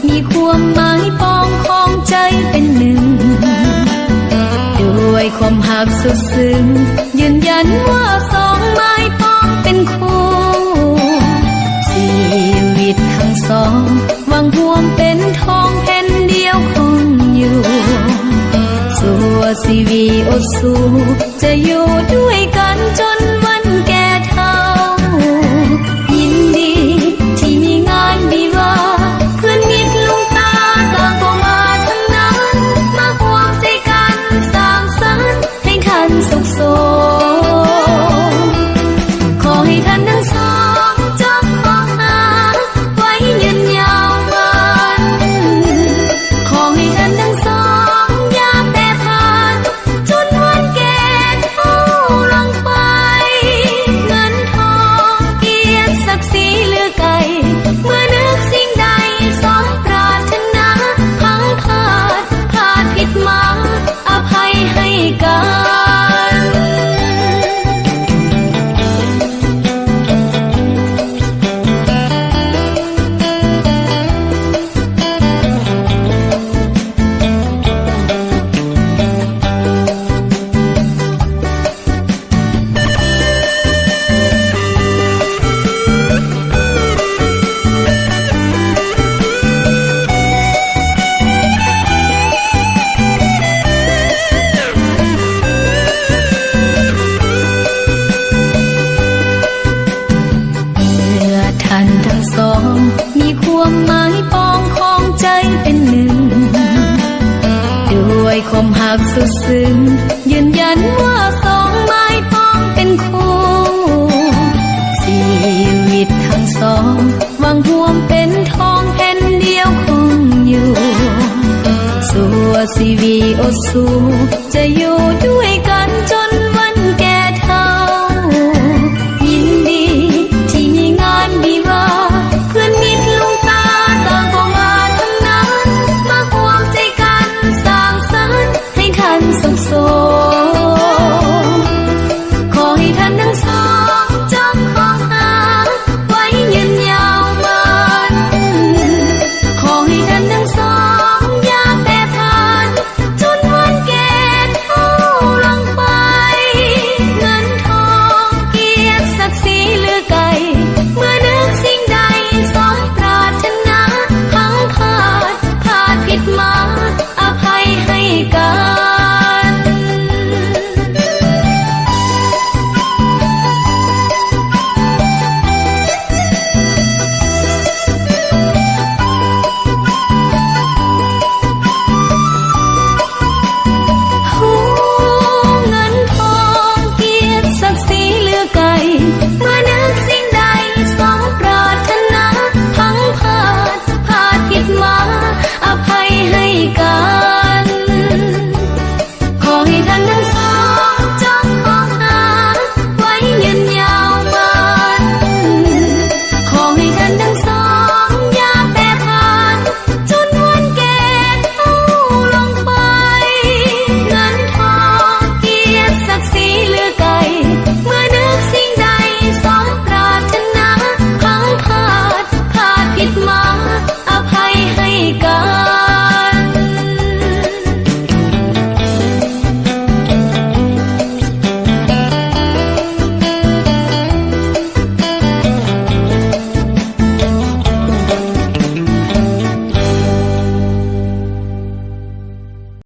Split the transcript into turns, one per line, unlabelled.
มีความหมายปองของใจเป็นหนึ่งด้วยความหักสุดซึ้งยืนยันว่าสองไม้ปองเป็นคู่ชีวิตทั้งสองหวังรวมเป็นทองแผ่นเดียวคงอยู่สัวชีวิตอดสู้จะอยู่ด้วยกันจนวันแก่เฒ่ายินดีที่มีงานวิวาห์เพื่อนมิตรลุงตาต่างก็มาทั้งนั้นมาห่วงใจกันสร้างสรรค์ให้ท่านสุขสมขอให้ท่านทั้งสองจงมองหาไว้ยืนยาววันขอให้ท่านทั้งสองอย่าแปรผันจนวันแก่เฒ่าลงไปเงินทองเกียรติศักดิ์ศรีเหลือไกลเมื่อนึกสิ่งใดสองปรารถนาพังพลาดผิดมาอภัยให้กันท่านทั้งสองมีความหมายปองของใจเป็นหนึ่งด้วยความหักสุดซึ้งยืนยันว่าสองไม้ปองเป็นคู่ชีวิตทั้งสองหวังรวมเป็นทองแผ่นเดียวคงอยู่สัวชีวิตอดสู้จะอยู่ด้วย